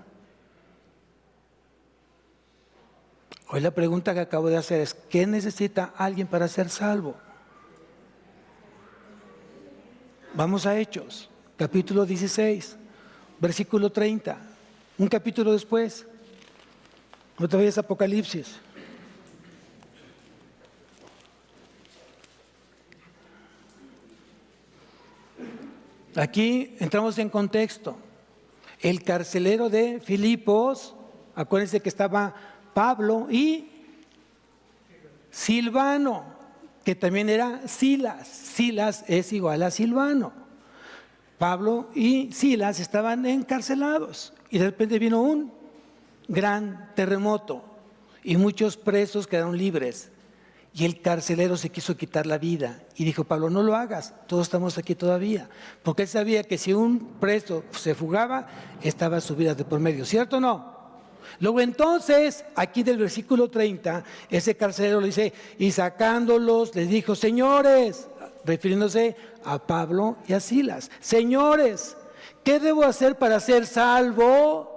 Hoy la pregunta que acabo de hacer es: ¿qué necesita alguien para ser salvo? Vamos a Hechos, capítulo 16, versículo 30, un capítulo después. Otra vez Apocalipsis. Aquí entramos en contexto. El carcelero de Filipos, acuérdense que estaba Pablo y Silvano, que también era Silas. Silas es igual a Silvano. Pablo y Silas estaban encarcelados y de repente vino un gran terremoto y muchos presos quedaron libres. Y el carcelero se quiso quitar la vida y dijo: Pablo, no lo hagas, todos estamos aquí todavía. Porque él sabía que si un preso se fugaba, estaba su vida de por medio, ¿cierto o no? Luego entonces, aquí del versículo 30, ese carcelero le dice: y sacándolos, les dijo: señores, refiriéndose a Pablo y a Silas, señores, ¿qué debo hacer para ser salvo?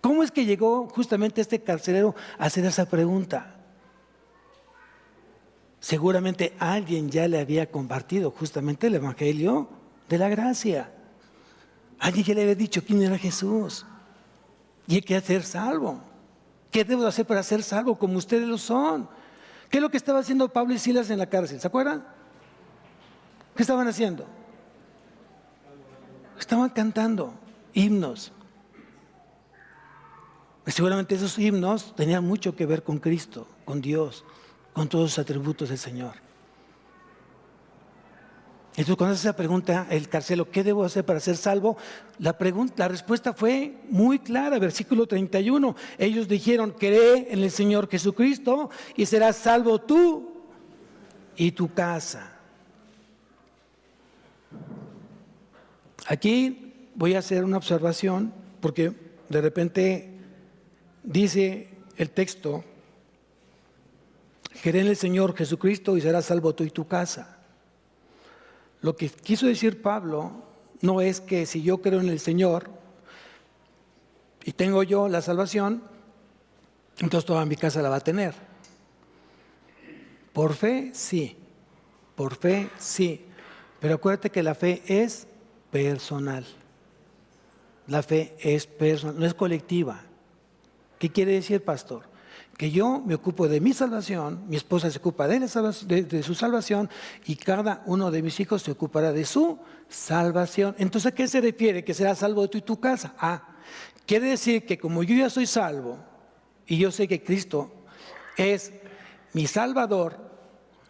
¿Cómo es que llegó justamente este carcelero a hacer esa pregunta? Seguramente alguien ya le había compartido justamente el evangelio de la gracia. Alguien ya le había dicho quién era Jesús. Y hay que ser salvo. ¿Qué debo hacer para ser salvo como ustedes lo son? ¿Qué es lo que estaba haciendo Pablo y Silas en la cárcel? ¿Se acuerdan? ¿Qué estaban haciendo? Estaban cantando himnos. Y seguramente esos himnos tenían mucho que ver con Cristo, con Dios, con todos los atributos del Señor. Entonces, cuando hace esa pregunta el carcelero: ¿qué debo hacer para ser salvo? La respuesta fue muy clara, versículo 31. Ellos dijeron: cree en el Señor Jesucristo y serás salvo tú y tu casa. Aquí voy a hacer una observación, porque de repente dice el texto: cree en el Señor Jesucristo y serás salvo tú y tu casa. Lo que quiso decir Pablo no es que si yo creo en el Señor y tengo yo la salvación, entonces toda mi casa la va a tener. Por fe, sí. Por fe, sí. Pero acuérdate que la fe es personal. La fe es personal, no es colectiva. ¿Qué quiere decir, pastor? Que yo me ocupo de mi salvación, mi esposa se ocupa de su salvación y cada uno de mis hijos se ocupará de su salvación. Entonces, ¿a qué se refiere? Que será salvo tú y tu casa. Quiere decir que como yo ya soy salvo y yo sé que Cristo es mi Salvador,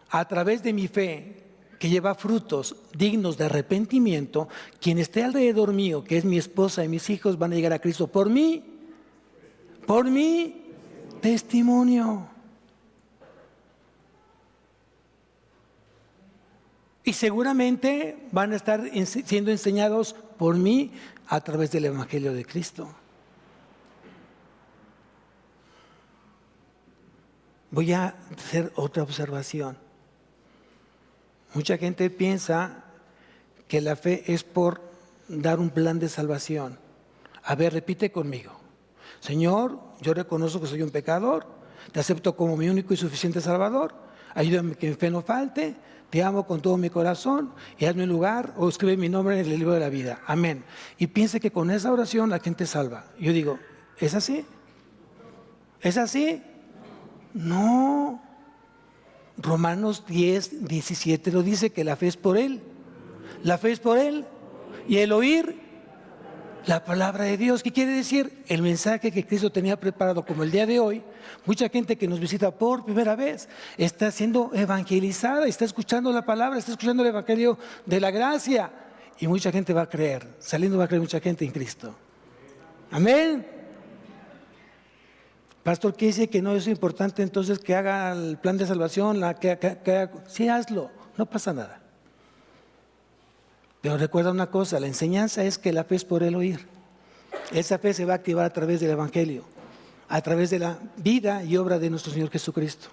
a través de mi fe que lleva frutos dignos de arrepentimiento, quien esté alrededor mío, que es mi esposa y mis hijos, van a llegar a Cristo por mí, testimonio. Y seguramente van a estar siendo enseñados por mí a través del Evangelio de Cristo. Voy a hacer otra observación. Mucha gente piensa que la fe es por dar un plan de salvación. A ver, repite conmigo: Señor, yo reconozco que soy un pecador, te acepto como mi único y suficiente Salvador, ayúdame que mi fe no falte, te amo con todo mi corazón y hazme un lugar o escribe mi nombre en el libro de la vida. Amén. Y piense que con esa oración la gente salva. Yo digo, ¿es así? ¿Es así? No. Romanos 10, 17 lo dice, que la fe es por Él. La fe es por Él y el oír la palabra de Dios. ¿Qué quiere decir? El mensaje que Cristo tenía preparado, como el día de hoy. Mucha gente que nos visita por primera vez está siendo evangelizada, está escuchando la palabra, está escuchando el evangelio de la gracia, y mucha gente va a creer, saliendo va a creer mucha gente en Cristo. Amén. Pastor, ¿qué dice que no es importante entonces que haga el plan de salvación? Sí, hazlo, no pasa nada. Pero recuerda una cosa, la enseñanza es que la fe es por el oír. Esa fe se va a activar a través del evangelio, a través de la vida y obra de nuestro Señor Jesucristo.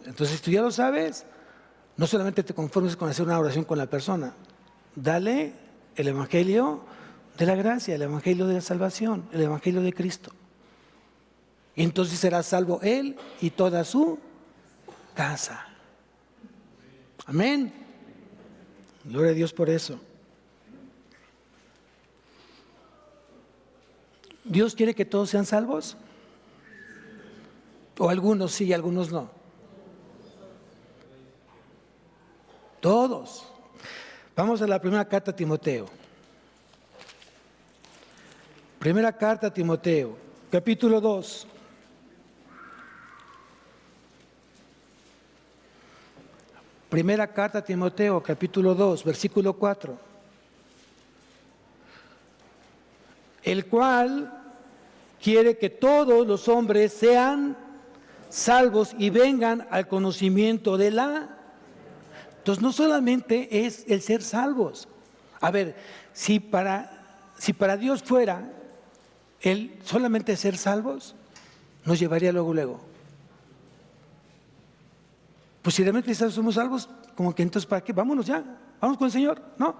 Entonces, si tú ya lo sabes, no solamente te conformes con hacer una oración con la persona, dale el evangelio de la gracia, el evangelio de la salvación, el evangelio de Cristo. Y entonces será salvo él y toda su casa. Amén. Gloria a Dios por eso. ¿Dios quiere que todos sean salvos? ¿O algunos sí y algunos no? Todos. Vamos a la primera carta a Timoteo. Primera carta a Timoteo, capítulo 2. Primera carta a Timoteo, capítulo 2, versículo 4. El cual quiere que todos los hombres sean salvos y vengan al conocimiento de la... Entonces no solamente es el ser salvos. A ver, si para Dios fuera el solamente ser salvos, nos llevaría luego. Pues si realmente somos salvos, como que entonces ¿para qué? Vámonos ya, vamos con el Señor, ¿no?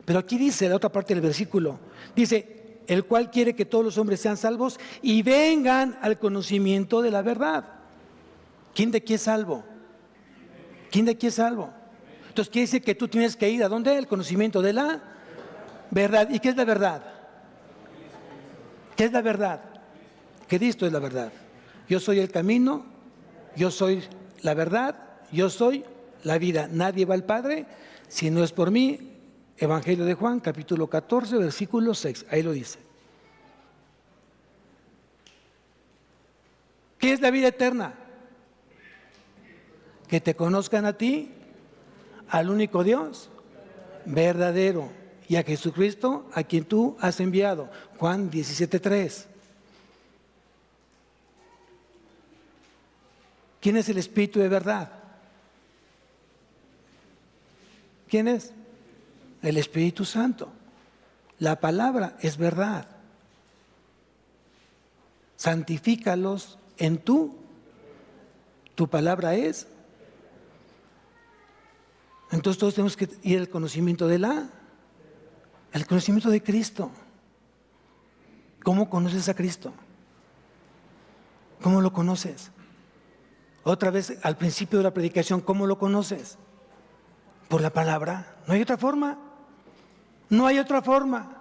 Pero aquí dice, la otra parte del versículo, dice, el cual quiere que todos los hombres sean salvos y vengan al conocimiento de la verdad. ¿Quién de aquí es salvo? ¿Quién de aquí es salvo? Entonces quiere decir que tú tienes que ir ¿a dónde? El conocimiento de la verdad. ¿Y qué es la verdad? ¿Qué es la verdad? Cristo es la verdad. Yo soy el camino, yo soy la verdad, yo soy la vida. Nadie va al Padre si no es por mí. Evangelio de Juan, capítulo 14, versículo 6. Ahí lo dice. ¿Qué es la vida eterna? Que te conozcan a ti, al único Dios verdadero, y a Jesucristo a quien tú has enviado. Juan 17:3. ¿Quién es el Espíritu de verdad? ¿Quién es? El Espíritu Santo. La palabra es verdad. Santifícalos en tu palabra es. Entonces todos tenemos que ir al conocimiento el conocimiento de Cristo. ¿Cómo conoces a Cristo? ¿Cómo lo conoces? Otra vez al principio de la predicación, ¿cómo lo conoces? Por la palabra. No hay otra forma. No hay otra forma.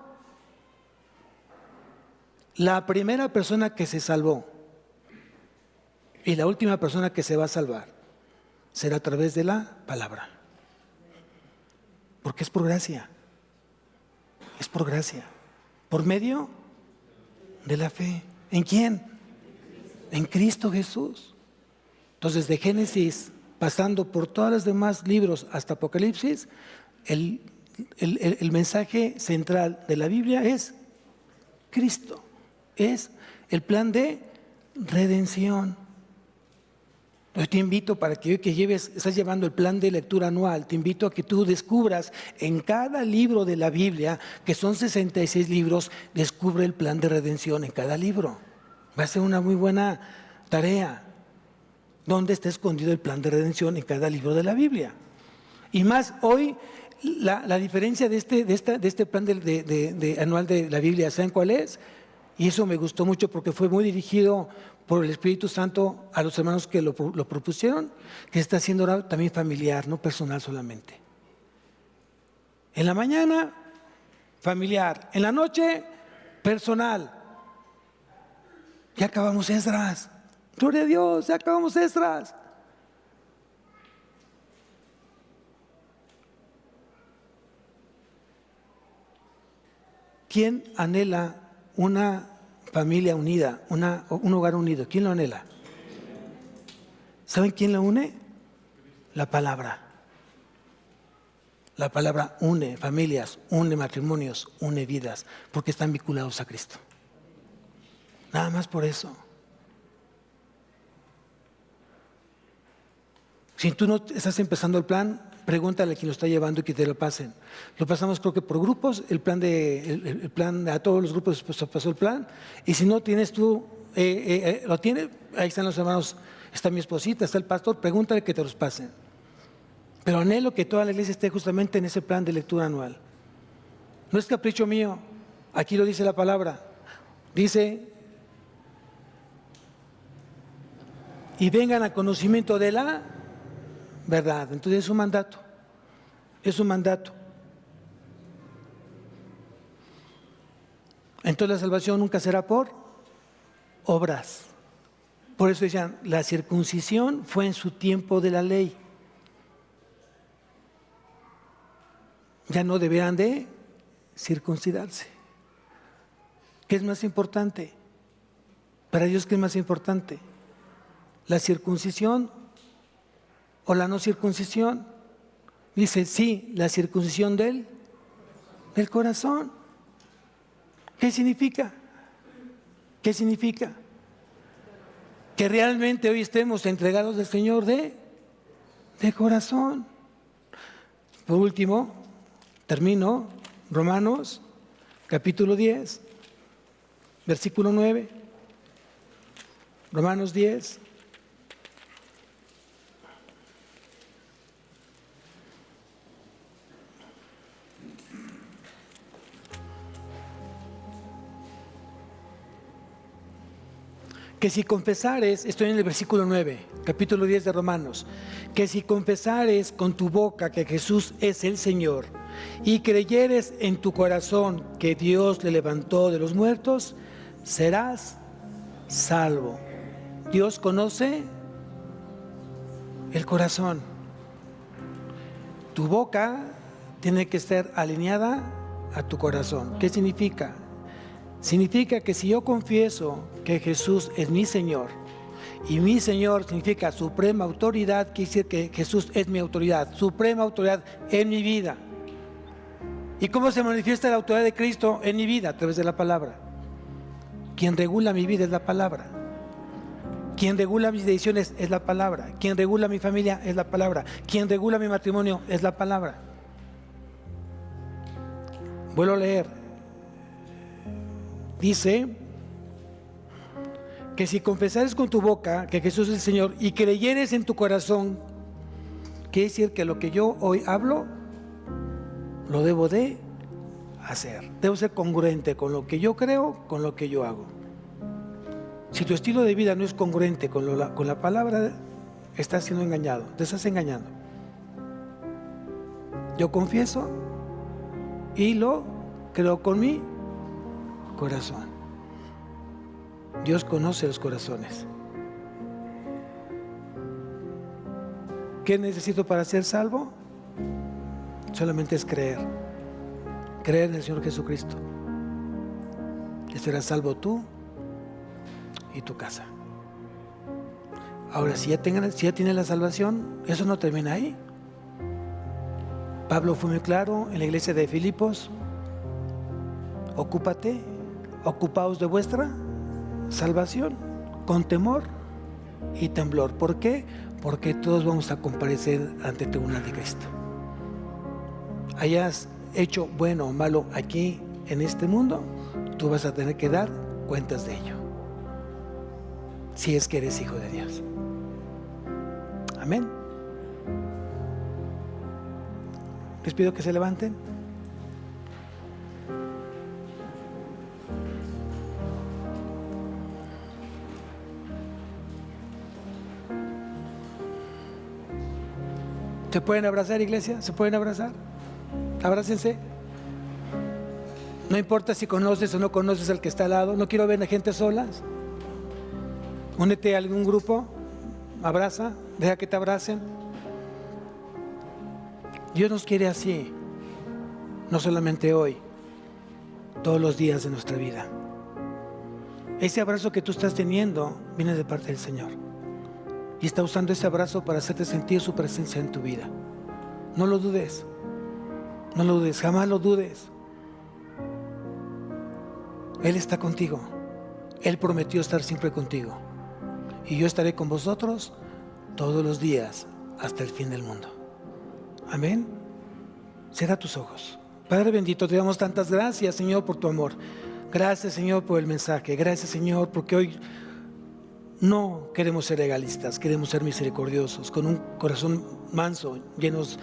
La primera persona que se salvó y la última persona que se va a salvar será a través de la palabra. Porque es por gracia. Es por gracia. Por medio de la fe. ¿En quién? En Cristo Jesús. Entonces, de Génesis, pasando por todos los demás libros hasta Apocalipsis, el mensaje central de la Biblia es Cristo. Es el plan de redención. Yo te invito para que hoy que estás llevando el plan de lectura anual, te invito a que tú descubras en cada libro de la Biblia, que son 66 libros, descubre el plan de redención en cada libro. Va a ser una muy buena tarea. ¿Dónde está escondido el plan de redención en cada libro de la Biblia? Y más hoy, la diferencia de este plan anual de la Biblia, ¿saben cuál es? Y eso me gustó mucho porque fue muy dirigido por el Espíritu Santo a los hermanos que lo propusieron, que está haciendo ahora también familiar, no personal solamente. En la mañana, familiar. En la noche, personal. Ya acabamos Esdras. Gloria a Dios, ya acabamos Esdras. ¿Quién anhela una familia unida, un hogar unido? ¿Quién lo anhela? ¿Saben quién lo une? La palabra. La palabra une familias, une matrimonios, une vidas, porque están vinculados a Cristo. Nada más por eso. Si tú no estás empezando el plan, pregúntale a quien lo está llevando y que te lo pasen. Lo pasamos creo que por grupos, el plan a todos los grupos pues, pasó el plan. Y si no tienes tú, lo tiene, ahí están los hermanos, está mi esposita, está el pastor, pregúntale que te los pasen. Pero anhelo que toda la iglesia esté justamente en ese plan de lectura anual. No es capricho mío, aquí lo dice la palabra. Dice, y vengan al conocimiento de la verdad. Entonces es un mandato, es un mandato. Entonces la salvación nunca será por obras. Por eso decían, la circuncisión fue en su tiempo de la ley. Ya no deberán de circuncidarse. ¿Qué es más importante? Para Dios, ¿qué es más importante? ¿La circuncisión o la no circuncisión? Dice, sí, la circuncisión del corazón. ¿Qué significa? ¿Qué significa? Que realmente hoy estemos entregados al Señor de corazón. Por último, termino, Romanos, capítulo 10, versículo 9. Romanos 10. Que si confesares, estoy en el versículo 9, capítulo 10 de Romanos, que si confesares con tu boca que Jesús es el Señor y creyeres en tu corazón que Dios le levantó de los muertos, serás salvo. Dios conoce el corazón. Tu boca tiene que estar alineada a tu corazón. ¿Qué significa? Significa que si yo confieso que Jesús es mi Señor, y mi Señor significa suprema autoridad, quiere decir que Jesús es mi autoridad, suprema autoridad en mi vida. ¿Y cómo se manifiesta la autoridad de Cristo en mi vida? A través de la palabra. Quien regula mi vida es la palabra. Quien regula mis decisiones es la palabra. Quien regula mi familia es la palabra. Quien regula mi matrimonio es la palabra. Vuelvo a leer. Dice que si confesares con tu boca que Jesús es el Señor y creyeres en tu corazón, quiere decir que lo que yo hoy hablo lo debo de hacer. Debo ser congruente con lo que yo creo, con lo que yo hago. Si tu estilo de vida no es congruente con la palabra, estás siendo engañado, te estás engañando. Yo confieso y lo creo con mi corazón. Dios conoce los corazones. ¿Qué necesito para ser salvo? Solamente es creer. Creer en el Señor Jesucristo. Y serás salvo tú y tu casa. Ahora, si ya tienes la salvación, eso no termina ahí. Pablo fue muy claro en la iglesia de Filipos: ocupaos de vuestra salvación con temor y temblor. ¿Por qué? Porque todos vamos a comparecer ante el tribunal de Cristo. Hayas hecho bueno o malo aquí en este mundo, tú vas a tener que dar cuentas de ello, si es que eres hijo de Dios. Amén. Les pido que se levanten. ¿Se pueden abrazar, iglesia? ¿Se pueden abrazar? Abrácense. No importa si conoces o no conoces al que está al lado. No quiero ver a gente solas. Únete a algún grupo. Abraza. Deja que te abracen. Dios nos quiere así. No solamente hoy. todos los días de nuestra vida. Ese abrazo que tú estás teniendo viene de parte del Señor. Y está usando ese abrazo para hacerte sentir su presencia en tu vida. No lo dudes. No lo dudes, jamás lo dudes. Él está contigo. Él prometió estar siempre contigo. Y yo estaré con vosotros todos los días hasta el fin del mundo. Amén. Cierra tus ojos. Padre bendito, te damos tantas gracias, Señor, por tu amor. Gracias, Señor, por el mensaje. Gracias, Señor, porque hoy no queremos ser legalistas, queremos ser misericordiosos, con un corazón manso, llenos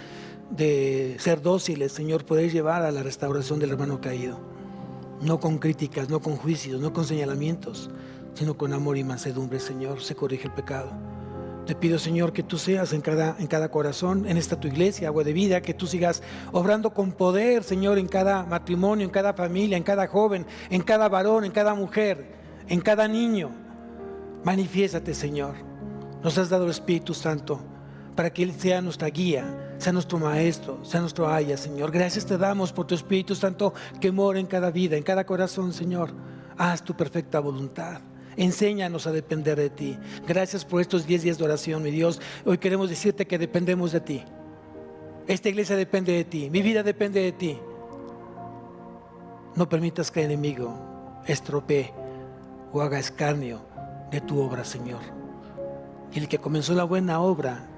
de ser dóciles, Señor, poder llevar a la restauración del hermano caído. No con críticas, no con juicios, no con señalamientos, sino con amor y mansedumbre, Señor, se corrige el pecado. Te pido, Señor, que tú seas en cada corazón, en esta tu iglesia, Agua de Vida, que tú sigas obrando con poder, Señor, en cada matrimonio, en cada familia, en cada joven, en cada varón, en cada mujer, en cada niño. Manifiéstate, Señor. Nos has dado el Espíritu Santo para que Él sea nuestra guía, sea nuestro maestro, sea nuestro aya, Señor. Gracias te damos por tu Espíritu Santo que mora en cada vida, en cada corazón, Señor. Haz tu perfecta voluntad. Enséñanos a depender de ti. Gracias por estos 10 días de oración, mi Dios. Hoy queremos decirte que dependemos de ti. Esta iglesia depende de ti. Mi vida depende de ti. No permitas que el enemigo estropee o haga escarnio de tu obra, Señor. Y el que comenzó la buena obra,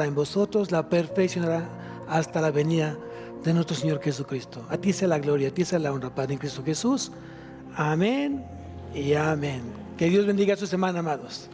en vosotros, la perfeccionará hasta la venida de nuestro Señor Jesucristo. A ti sea la gloria, a ti sea la honra, Padre, en Cristo Jesús. Amén y amén. Que Dios bendiga su semana, amados.